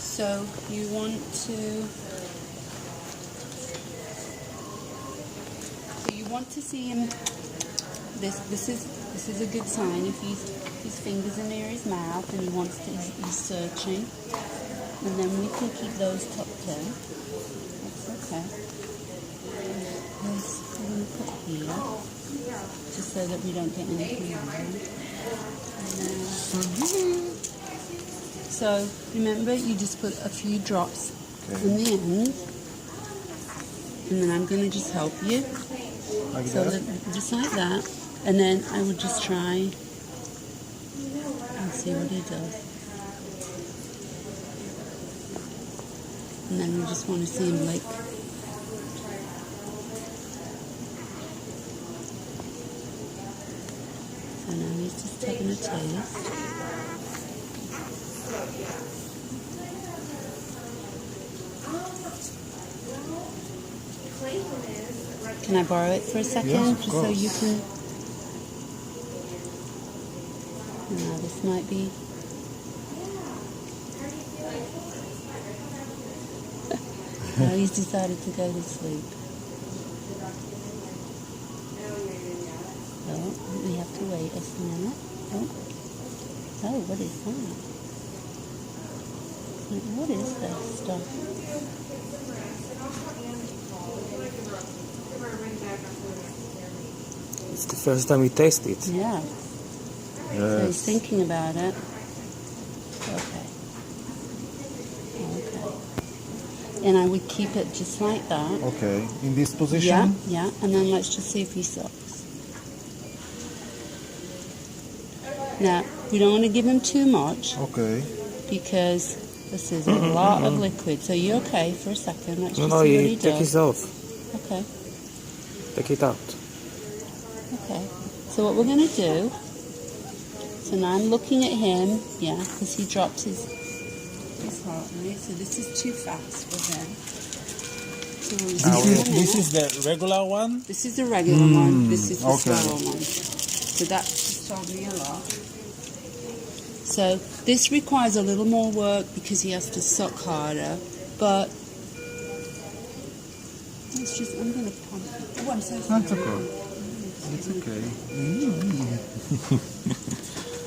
So you want to see him. This is a good sign if his fingers are near his mouth and he's searching. And then we can keep those tucked in. That's okay. This we're going to put here, just so that we don't get anything wrong. So remember, you just put a few drops in the end, and then I'm going to just help you. Like So that? just like that, and then I would just try and see what he does. And then we just want to see him lick. So now he's just taking a taste. Can I borrow it for a second? Yes, of just course. so you can... Now this might be... Now he's decided to go to sleep. Oh, we have to wait a minute. Oh, what is that? What is that stuff? It's the first time we taste it. Yeah. So he's thinking about it. Okay. And I would keep it just like that. Okay, in this Yeah, position? yeah. And then let's just see if he sucks. Now, we don't want to give him too much Okay. because this is a lot of liquid. So you okay for a second? Let's just No, see what he you take does. it off. Okay. Take it out. Okay. So what we're going to do, so now I'm looking at him, yeah, because he dropped his heart rate. So this is too fast for him. So we'll just give him a minute. This is the regular one? This is the regular one. This is the okay. slower one. So that just told me a lot. So this requires a little more work because he has to suck harder. But it's just, I'm going to pump it. Oh, I'm so sorry. That's okay. It's okay.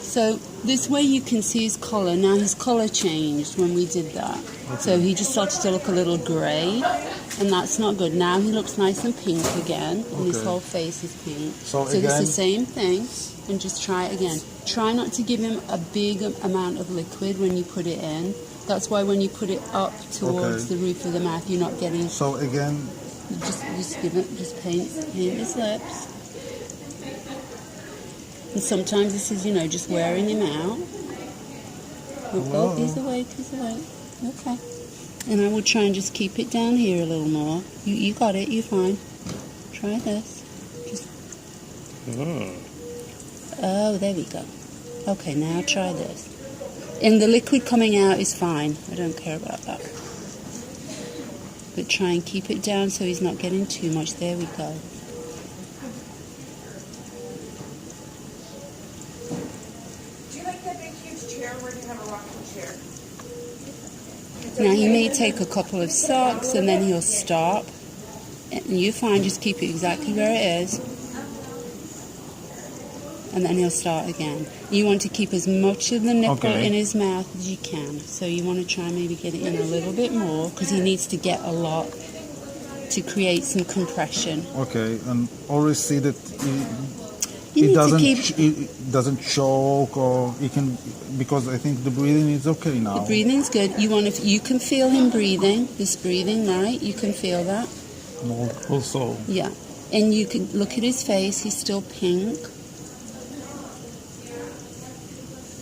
So this way you can see his colour. Now his colour changed when we did that. So he just started to look a little grey, and that's not good. Now he looks nice and pink again, and his Okay. whole face is pink. So this is again- the same thing, and just try it again. Try not to give him a big amount of liquid when you put it in. That's why when you put it up towards Okay. the roof of the mouth, you're not getting... So again, Just give it, just paint his lips. And sometimes this is, just wearing him out. Oh, he's awake, Okay. And I will try and just keep it down here a little more. You got it, you're fine. Try this. Just... Oh, there we go. Okay, now try this. And the liquid coming out is fine. I don't care about that. But try and keep it down so he's not getting too much. There we go. Do you like that big huge chair, or do you have a rocking chair? Now he may take a couple of sucks and then he'll stop. And you fine, just keep it exactly where it is. And then he'll start again. You want to keep as much of the nipple Okay. in his mouth as you can. So you want to try and maybe get it in a little bit more because he needs to get a lot to create some compression. okay, and always see that You it need doesn't to keep it doesn't choke, or it can, because I think the breathing is okay now. the breathing's good. You can feel him breathing. He's breathing, right? You can feel that. Also. Yeah. And you can look at his face. He's still pink.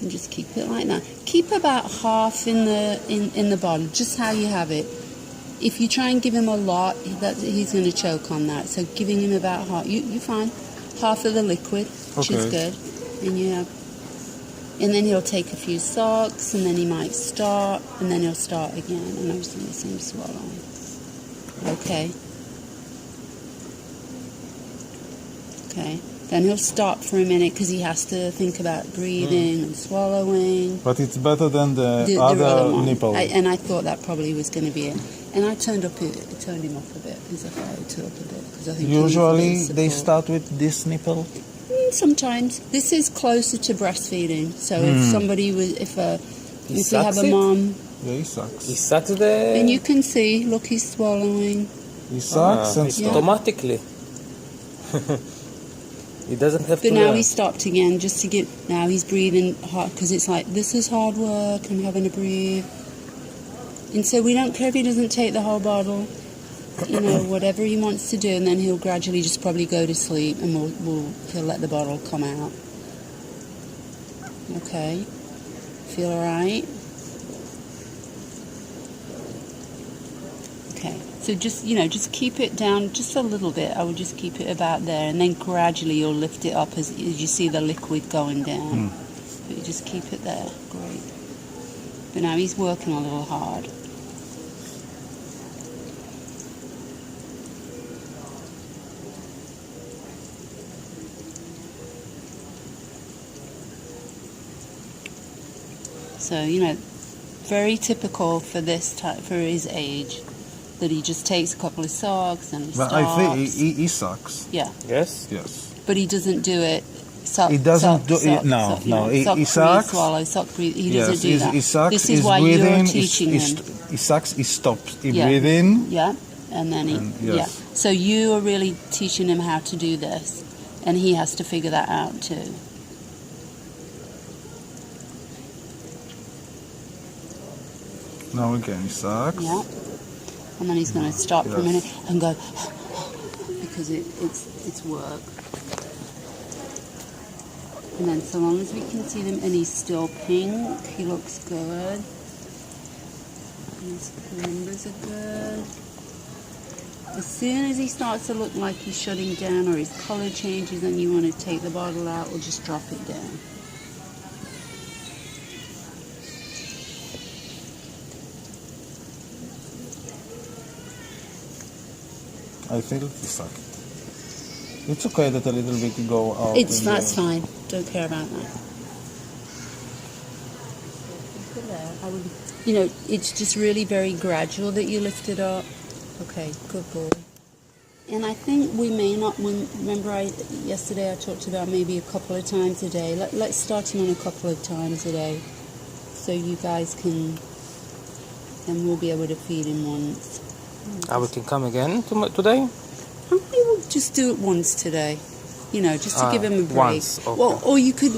And just keep it like that. Keep about half in the bottle, just how you have it. If you try and give him a lot, he's going to choke on that. So giving him about half, you're fine. Half of the liquid, which is Okay. good. And then he'll take a few sucks, and then he might start, and then he'll start again. And I'm just going to see him swallow. Okay. Okay. Then he'll stop for a minute because he has to think about breathing and swallowing. But it's better than the The other one. nipple. And I thought that probably was going to be it. And I turned him off a bit. As if I took up a bit because I think he needs a Usually bit of they support. start with this nipple. Sometimes this is closer to breastfeeding. So if somebody was, if we have sucks a it? mom, Yeah, he sucks. He sucks the... and you can see, look, he's swallowing. He sucks and it's stops. automatically. He doesn't have But to now learn. he stopped again, just to get. Now he's breathing hard because it's like this is hard work. I'm having to breathe, and so we don't care if he doesn't take the whole bottle. You know, whatever he wants to do, and then he'll gradually just probably go to sleep, and he'll let the bottle come out. Okay, feel all right? Okay, so just keep it down just a little bit. I would just keep it about there, and then gradually you'll lift it up as you see the liquid going down. But you just keep it there. Great. But now he's working a little hard. So, very typical for this type, for his age, that he just takes a couple of sucks and But stops. I think he sucks. Yeah, Yes? Yes. but he doesn't do it. Suck, He doesn't suck, do suck, it. No, suck, no. He He breathe, sucks. swallow, suck, breathe. He Yes, doesn't do that. he sucks. This is he's why breathing. you're teaching him. He sucks. He stops. He Yeah. breathes in. Yeah, and then Yes. yeah. So you are really teaching him how to do this, and he has to figure that out too. Now again, he sucks. Yeah. And then he's going to stop for a Yes. minute and go because it's work. And then so long as we can see them and he's still pink, he looks good. His numbers are good. As soon as he starts to look like he's shutting down or his color changes and you want to take the bottle out or just drop it down. I feel he sucked. It's okay that a little bit go out. That's fine. Don't care about that. I would, it's just really very gradual that you lift it up. Okay, good boy. And I think we may not. Remember, yesterday I talked about maybe a couple of times a day. Let's start him on a couple of times a day, so you guys can, and we'll be able to feed him once. We can come again today? We will just do it once today, just to give him a break. Once, okay. Well, or you could,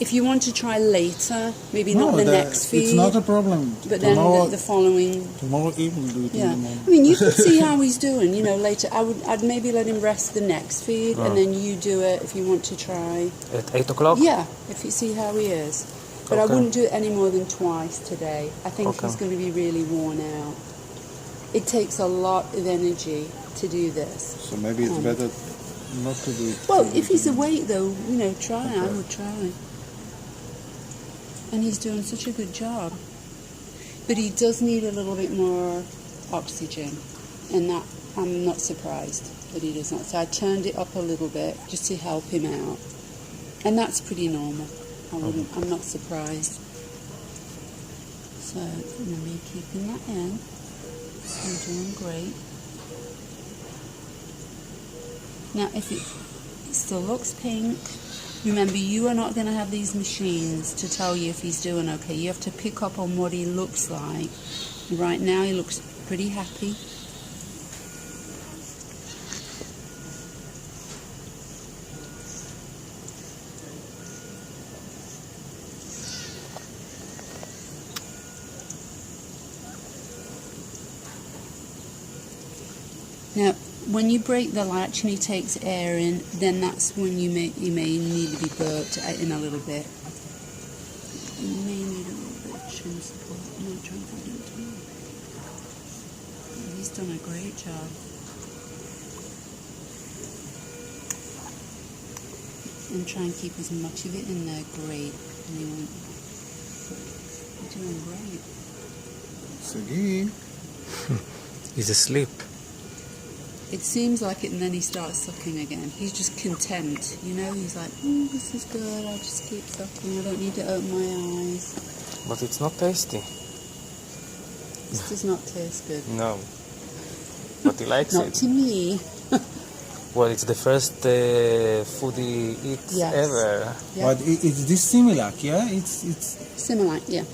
if you want to try later, maybe not the next feed, It's not a problem. but then Tomorrow, the following. tomorrow evening do it Yeah, in the morning. I mean, you can see how he's doing. Later, I'd maybe let him rest the next feed, and then you do it if you want to try. At 8 o'clock? Yeah, if you see how he is. But I Okay. wouldn't do it any more than twice today. I think Okay. he's going to be really worn out. It takes a lot of energy to do this. So maybe it's better not to do it. Well, if he's awake, though, try. I would try. And he's doing such a good job. But he does need a little bit more oxygen. And that, I'm not surprised that he does not. So I turned it up a little bit just to help him out. And that's pretty normal. I'm not surprised. So, me keeping that in. You're doing great. Now, if it still looks pink, remember you are not going to have these machines to tell you if he's doing okay. You have to pick up on what he looks like. Right now he looks pretty happy. Now, when you break the latch and he takes air in, then that's when you may need to be burped in a little bit. You may need a little bit of chin support. I'm not trying to do it too. He's done a great job. And try and keep as much of it in there. Great. And you won't. You're doing great. Sagi. He's asleep. It seems like it, and then he starts sucking again. He's just content, you know. He's like, this is good. I'll just keep sucking. I don't need to open my eyes. But it's not tasty. This does not taste good. No. But he likes Not it. to me. Well, it's the first food he eats Yes. ever. Yeah. But it's this Similac, yeah? It's Similar, yeah.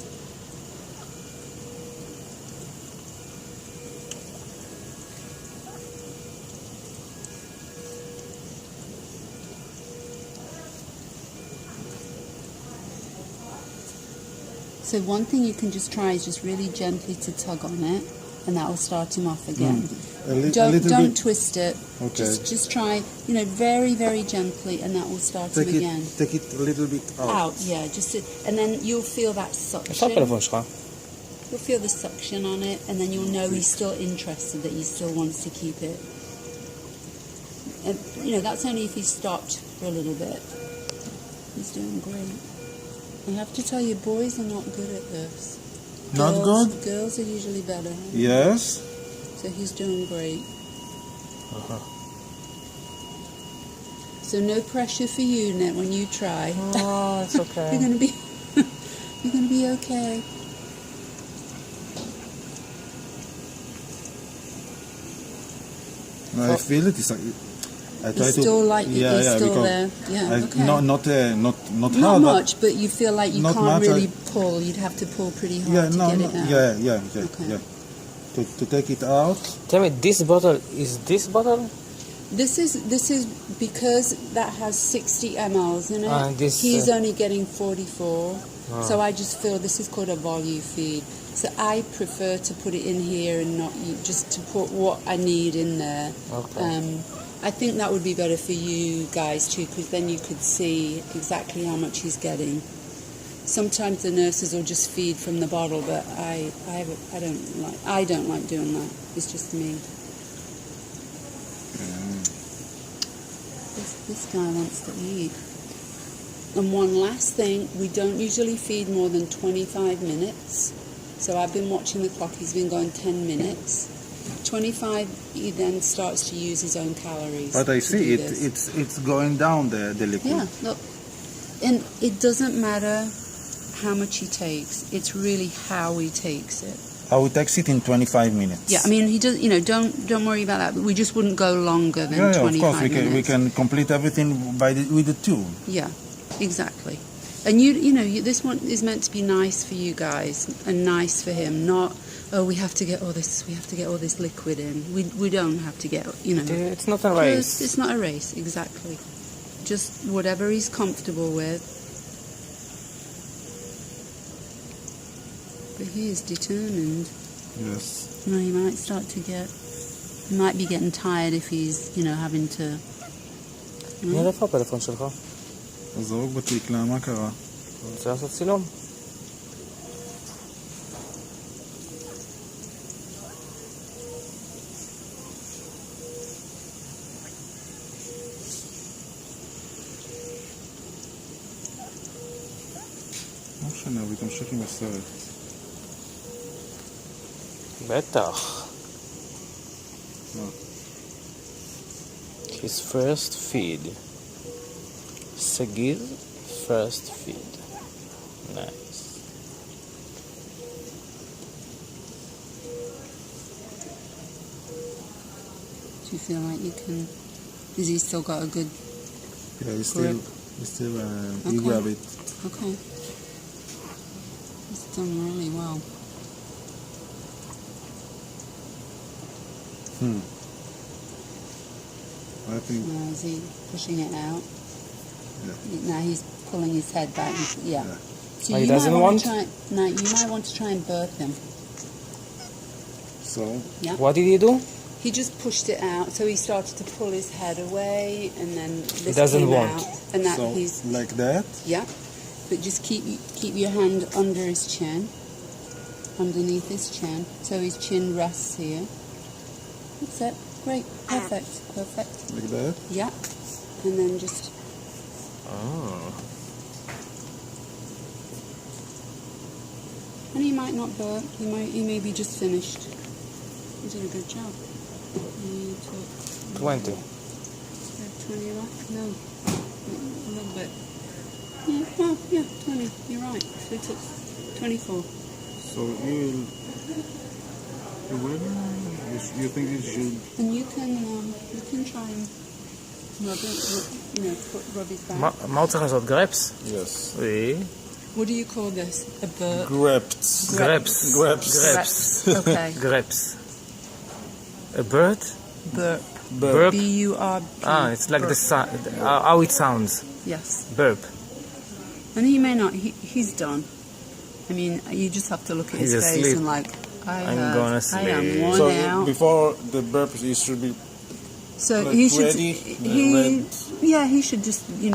So one thing you can just try is just really gently to tug on it, and that will start him off again. a Don't little bit. twist it. Okay. Just try, very, very gently, and that will start him again. Take it a little bit Out, yeah, and then you'll feel that איפה suction. הפלאפון שלך? You'll feel the suction on it, and then you'll know he's still interested, that he still wants to keep it. And, that's only if he stopped for a little bit. He's doing great. I have to tell you, boys are not good at this. Not good? Girls are usually better. Yes. So he's doing great. Uh-huh. So no pressure for you, Net, when you try. Oh, it's okay. You're gonna be, you're gonna be okay. No, I feel it. It's like, I try It's to. still like yeah, it's yeah, still because there. Yeah, okay. Not Not hard, much, but you feel like you not can't much, really pull. You'd have to pull pretty but hard to no, get no, it out. yeah. Okay. To take it out. Tell me, this bottle, is this bottle? This is because that has 60 mLs in it. And this, He's only getting 44. Ah. So I just feel this is called a volume feed. So I prefer to put it in here and not just to put what I need in there. Okay. I think that would be better for you guys too, because then you could see exactly how much he's getting. Sometimes the nurses will just feed from the bottle, but I don't like doing that. It's just me. This guy wants to eat. And one last thing, we don't usually feed more than 25 minutes. So I've been watching the clock. He's been going 10 minutes. 25, he then starts to use his own calories. But I to see do it. this. It's going down the liquid. Yeah, look. And it doesn't matter how much he takes. It's really how he takes it. I will take it in 25 minutes. Yeah, I mean, he does. Don't worry about that. But we just wouldn't go longer than Yeah, 25 of course minutes. we can complete everything with the two. Yeah, exactly. And this one is meant to be nice for you guys and nice for him. Not, we have to get all this liquid in. We don't have to get. It's not a race. It's not a race, exactly. Just whatever he's comfortable with. But he is determined. Yes. He might start to get. He might be getting tired if he's, having to. נראה איפה הפלאפון שלך? זרוק בתקלה, מה קרה? אני רוצה לעשות צילום. לא משנה, אבל תמשיך עם הסרט. בטח. His first feed. Sagir first feed. Nice. Do you feel like you can? Has he still got a good? Yeah, he Grip. still Okay. you grab it. Okay. He's done really well. I think Now is he pushing it out? Yeah. Now he's pulling his head back. Yeah. Yeah. So Oh, he you might doesn't want want? to try. No, you might want to try and birth him. so. Yeah. What did he do? He just pushed it out, so he started to pull his head away, and then this doesn't came want. out, and that So he's like that. yeah. But just keep your hand under his chin, underneath his chin, so his chin rests here. That's it. Great. Perfect. Perfect. Like that. Yeah. And then just Oh. and he might not burp. He may be just finished. He did a good job. You took 20. 20 left? No. A little bit. Yeah, oh, yeah, 20. You're right. So we took 24. So you think you should? And you can try and rub it, rub his back. מה הוא צריך לעשות? גרפס? Yes. Oui. What do you call this? A burp? Grapes. גרפס. Grapes. Okay. גרפס. A bird? Burp. Burp? B-U-R-P. It's like Burp. how it sounds. Yes. Burp. And he may not. He's done. I mean, you just have to look at his He's face asleep. and like, I'm gonna I am sleep. worn So out. before the burp, you should be So like he should. ready. He should just. He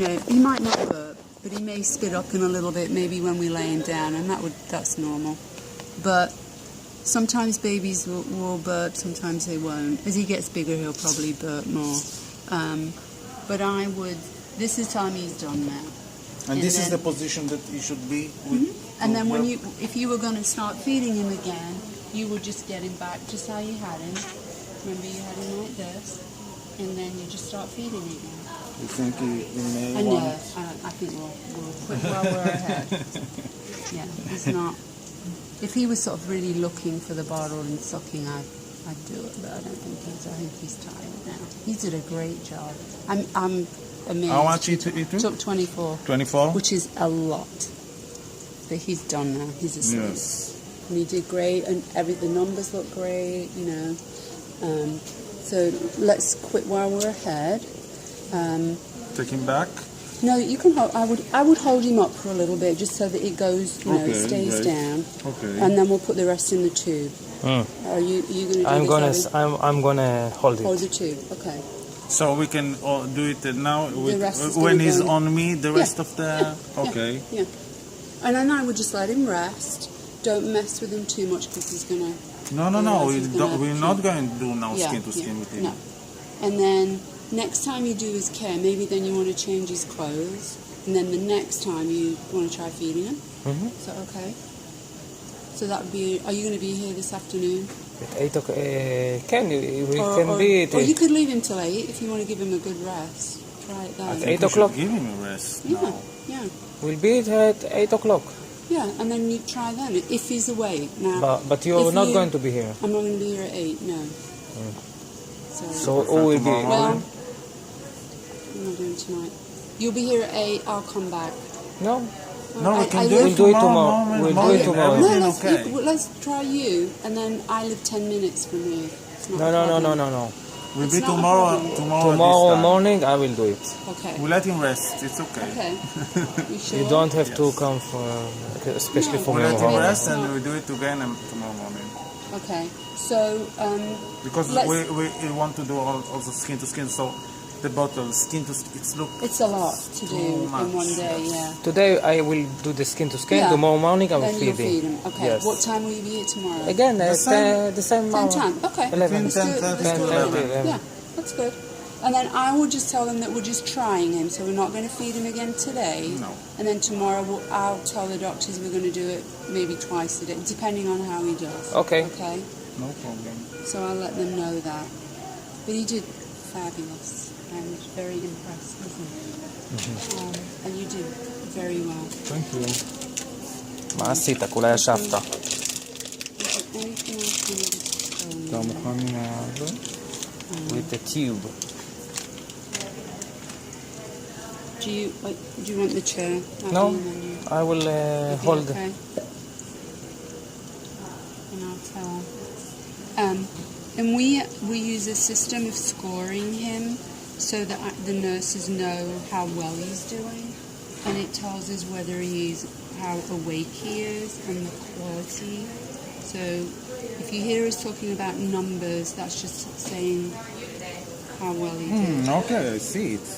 might not burp, but he may spit up in a little bit, maybe when we're laying down, and that's normal. But sometimes babies will burp, sometimes they won't. As he gets bigger, he'll probably burp more. But I would. This is time he's done now. And this is then- the position that you should be with. And then when burp? if you were going to start feeding him again, you would just get him back just how you had him. Remember, you had him like this, and then you just start feeding again. You think you may I know. want? I think we'll quit while we're ahead. Yeah, he's not. If he was sort of really looking for the bottle and sucking, I'd do it, but I don't think he's. I think he's tired now. He did a great job. I'm amazed. How much it took? Took 24, 24. which is a lot. But he's done now. He's asleep. Yes. And he did great, and the numbers look great, So let's quit while we're ahead. Take him back. No, you can hold. I would hold him up for a little bit, just so that it goes, Okay, stays right. down, Okay. and then we'll put the rest in the tube. Are you going to do I'm this? gonna Abby? I'm gonna hold Hold it. the tube. Okay. So we can do it now rest is when gonna he's go- on me. The Yeah. rest of the okay. Yeah. And then I would just let him rest. Don't mess with him too much because he's gonna. No. Otherwise We he's don't, gonna we're not going to do now skin to skin with him. No. And then next time you do his care, maybe then you want to change his clothes, and then the next time you want to try feeding him. Mhm. Is that okay? So that would be. Are you going to be here this afternoon? At 8 o'clock, we can or, be or you at could leave him till 8 if you want to give him a good rest. Try it At then. 8 We o'clock? should give him a rest. Yeah, now. yeah, We'll be at 8 o'clock. yeah. And then you try then if he's awake. Now, But you're if not you- going to be here. I'm not going to be here at 8. No. So who will be? tomorrow? Well, I'm not doing tonight. You'll be here at 8. I'll come back. No. No, we I can do live- it We'll do it tomorrow. tomorrow. We'll do morning, it tomorrow. No, everything let's, okay. let's try you, and then I live 10 minutes from you. It's not No, a no, problem. no. We'll It's be not a tomorrow. problem. Tomorrow. Tomorrow this time. morning I will do it. Okay. We let him rest. It's okay. Okay. You sure? You don't have to come for, especially No. for We me. let him tomorrow. rest and we do it again tomorrow morning. Okay. So, Because Let's- we want to do also skin to skin. So the bottle skin to skin. it's a lot to do Too in much, one day. yes. Yeah. Today I will do the skin to skin. Yeah. Tomorrow morning I will Then you'll feed feed him. him. Okay. Yes. What time will you be here tomorrow? Again, The at same- the same Same hour. time. Okay. 11. Let's do it. 10:30 Let's do to it. 11. Yeah, that's good. And then I will just tell them that we're just trying him, so we're not going to feed him again today. No. And then tomorrow I'll tell the doctors we're going to do it maybe twice a day, depending on how he does. Okay. Okay. No problem. So I'll let them know that. But he did fabulous. I'm very impressed with him. And you did very well. Thank you. מה עשית? כולה ישבת. Is there anything else you need to tell me? אתה מוכן עם זה? With the tube. Do you want the chair? No. And then you- I will Is he hold. okay? And I'll tell. And we use a system of scoring him so that the nurses know how well he's doing, and it tells us whether how awake he is and the quality. So if you hear us talking about numbers, that's just saying how well he did. Okay, I see. It's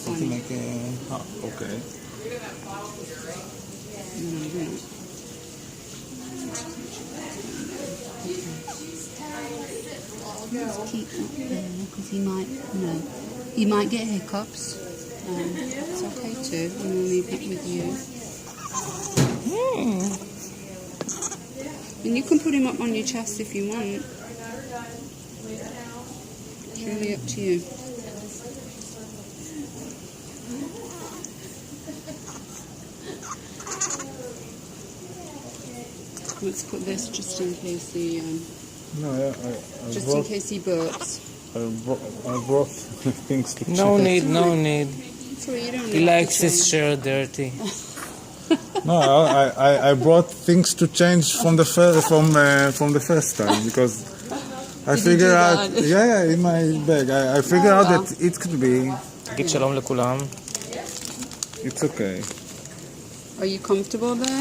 something Funny. like okay. Just keep that there because he might get hiccups. It's okay too. And we'll leave that with you. And you can put him up on your chest if you want. really up to you. Let's put this just in case he, No, I just in case he burps. I brought things to No check. need, no need. So you don't He need likes to his change. chair dirty. No, I brought things to change from the first time because I Did you figured do out. that? Yeah, in my bag. I figured out wow. that it could be. תגיד שלום לכולם. It's okay. Are you comfortable there?